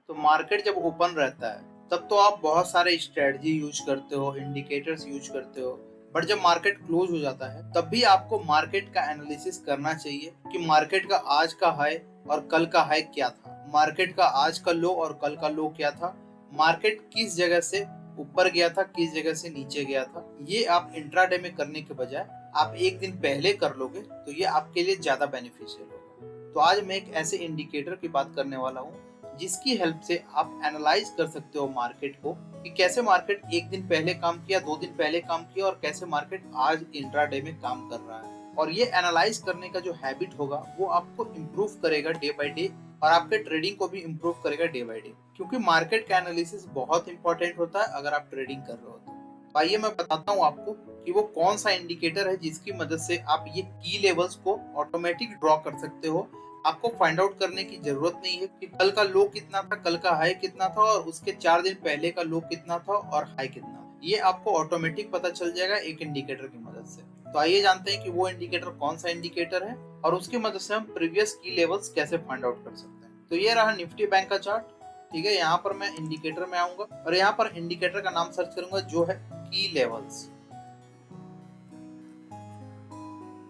तो मार्केट जब ओपन रहता है तब तो आप बहुत सारे स्ट्रेटजी यूज करते हो, इंडिकेटर्स यूज करते हो। बट जब मार्केट क्लोज हो जाता है तब भी आपको मार्केट का एनालिसिस करना चाहिए कि मार्केट का आज का हाई और कल का हाई क्या था, मार्केट का आज का लो और कल का लो क्या था, मार्केट किस जगह से ऊपर गया था, किस जगह से नीचे गया था। ये आप इंट्राडे में करने के बजाय आप एक दिन पहले कर लोगे तो ये आपके लिए ज्यादा बेनिफिशियल होगा। तो आज मैं एक ऐसे इंडिकेटर की बात करने वाला हूँ जिसकी हेल्प से आप एनालाइज कर सकते हो मार्केट को कि कैसे मार्केट एक दिन पहले काम किया, 2 दिन पहले काम किया और कैसे मार्केट आज इंट्राडे में काम कर रहा है। और ये एनालाइज करने का जो हैबिट होगा वो आपको इम्प्रूव करेगा डे बाय डे और आपके ट्रेडिंग को भी इम्प्रूव करेगा डे बाय डे, क्योंकि मार्केट का एनालिसिस बहुत इंपॉर्टेंट होता है अगर आप ट्रेडिंग कर रहे हो तो आइए मैं बताता हूँ आपको कि वो कौन सा इंडिकेटर है जिसकी मदद से आप ये की लेवल्स को ऑटोमेटिक ड्रॉ कर सकते हो। आपको फाइंड आउट करने की जरूरत नहीं है कि कल का लो कितना था, कल का हाई कितना था और उसके 4 दिन पहले का लो कितना था और हाई कितना। ये आपको ऑटोमेटिक पता चल जाएगा एक इंडिकेटर की मदद से। तो आइए जानते हैं कि वो इंडिकेटर कौन सा इंडिकेटर है और उसकी मदद से हम प्रीवियस की लेवल्स कैसे फाइंड आउट कर सकते हैं। तो ये रहा निफ्टी बैंक का चार्ट। ठीक है, यहाँ पर मैं इंडिकेटर में आऊंगा और यहाँ पर इंडिकेटर का नाम सर्च करूंगा जो है की लेवल्स।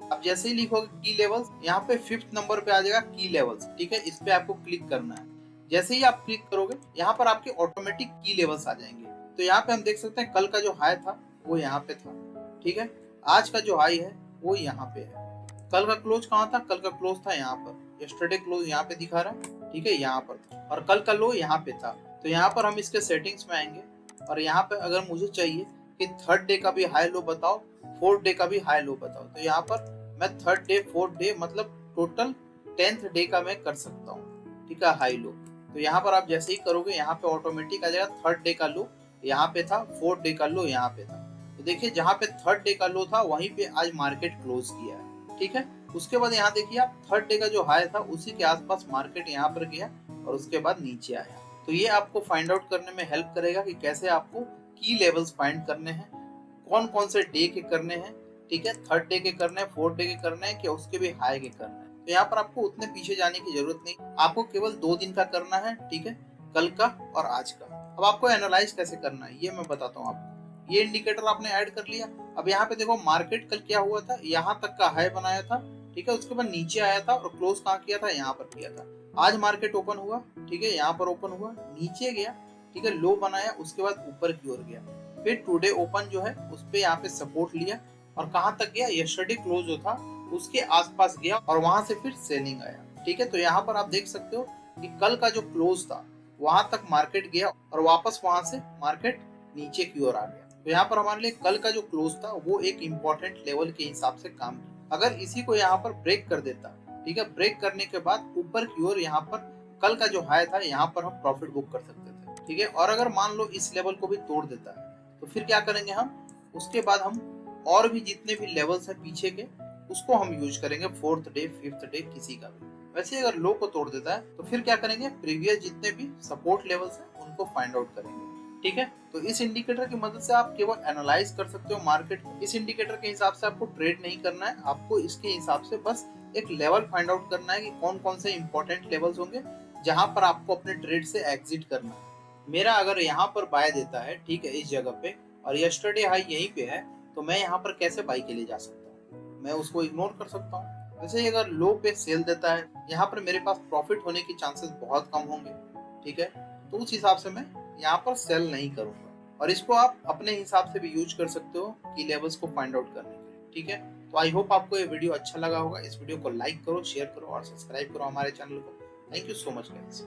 अब जैसे ही लिखोगे की लेवल्स, यहाँ पे 5th नंबर पे आ जाएगा की लेवल्स। ठीक है, इस पे आपको क्लिक करना है। जैसे ही आप क्लिक करोगे यहाँ पर आपके ऑटोमेटिक की लेवल्स आ जाएंगे। तो यहाँ पे हम देख सकते हैं कल का जो हाई था वो यहाँ पे था। ठीक है, आज का जो हाई है वो यहाँ पे है। कल का क्लोज कहाँ था? कल का क्लोज था यहाँ पर। यस्टरडे क्लोज यहाँ पे दिखा रहा है। ठीक है, यहाँ पर। और कल का लो यहाँ पे था। तो यहाँ पर हम इसके सेटिंग्स में आएंगे और यहाँ पे अगर मुझे चाहिए कि 3rd डे का भी हाई लो बताओ, 4th डे का भी हाई लो बताओ, तो यहाँ पर मैं 3rd डे 4th डे मतलब टोटल 10th डे का मैं कर सकता हूँ। ठीक है, हाई लो। तो यहाँ पर आप जैसे ही करोगे यहाँ पे ऑटोमेटिक आ जाएगा 3rd डे का लो यहाँ पे था, 4th डे का लो यहाँ पे था। तो देखिए जहाँ पे 3rd डे का लो था वहीं पे आज मार्केट क्लोज किया है। ठीक है, उसके बाद यहाँ देखिए आप 3rd डे का जो हाई था उसी के आसपास मार्केट यहाँ पर गया और उसके बाद नीचे आया। तो ये आपको फाइंड आउट करने में हेल्प करेगा कि कैसे आपको की लेवल्स फाइंड करने हैं, कौन कौन से डे के करने हैं। ठीक है, 3rd डे के करने हैं, 4th डे के करने हैं कि उसके भी हाई के करने हैं। तो यहाँ पर आपको उतने पीछे जाने की जरूरत नहीं, आपको केवल 2 दिन का करना है। ठीक है, कल का और आज का। अब आपको एनालाइज कैसे करना है ये मैं बताता हूँ आपको। ये इंडिकेटर आपने ऐड कर लिया। अब यहाँ पे देखो मार्केट कल क्या हुआ था, यहाँ तक का हाई बनाया था। ठीक है, उसके बाद नीचे आया था और क्लोज कहाँ किया था? यहाँ पर किया था। आज मार्केट ओपन हुआ। ठीक है, यहाँ पर ओपन हुआ, नीचे गया। ठीक है, लो बनाया, उसके बाद ऊपर की ओर गया। फिर टुडे ओपन जो है उस पे यहाँ पे सपोर्ट लिया और कहाँ तक गया? यस्टरडे क्लोज जो था उसके आसपास गया और वहां से फिर सेलिंग आया। ठीक है, तो यहाँ पर आप देख सकते हो कि कल का जो क्लोज था वहां तक मार्केट गया और वापस वहां से मार्केट नीचे की ओर आ गया। तो यहाँ पर हमारे लिए कल का जो क्लोज था वो एक इम्पोर्टेंट लेवल के हिसाब से काम किया। अगर इसी को यहाँ पर ब्रेक कर देता, ठीक है, ब्रेक करने के बाद ऊपर की ओर यहाँ पर कल का जो हाई था यहाँ पर हम प्रॉफिट बुक कर सकते थे। ठीक है, और अगर मान लो इस लेवल को भी तोड़ देता है तो फिर क्या करेंगे हम? उसके बाद हम और भी जितने भी लेवल्स हैं पीछे के उसको हम यूज करेंगे, 4th डे 5th डे किसी का भी। वैसे अगर लो को तोड़ देता है तो फिर क्या करेंगे? प्रीवियस जितने भी सपोर्ट लेवल्स हैं उनको फाइंड आउट करेंगे। ठीक है, तो इस इंडिकेटर की मदद से आप केवल एनालाइज कर सकते हो मार्केट को। इस इंडिकेटर के हिसाब से आपको ट्रेड नहीं करना है, आपको इसके हिसाब से बस एक लेवल फाइंड आउट करना है कि कौन कौन से इंपॉर्टेंट लेवल्स होंगे जहां पर आपको अपने ट्रेड से एग्जिट करना है। मेरा अगर यहाँ पर बाय देता है, ठीक है, इस जगह पे, और यस्टरडे हाई यहीं पे है, तो मैं यहाँ पर कैसे बाई के लिए जा सकता हूँ? मैं उसको इग्नोर कर सकता हूँ। वैसे ही अगर लो पे सेल देता है, यहाँ पर मेरे पास प्रॉफिट होने के चांसेस बहुत कम होंगे। ठीक है, तो उस हिसाब से मैं यहाँ पर सेल नहीं करूंगा। और इसको आप अपने हिसाब से भी यूज कर सकते हो की लेवल्स को फाइंड आउट करने के लिए। ठीक है, तो आई होप आपको ये वीडियो अच्छा लगा होगा। इस वीडियो को लाइक करो, शेयर करो और सब्सक्राइब करो हमारे चैनल को। Thank you so much guys.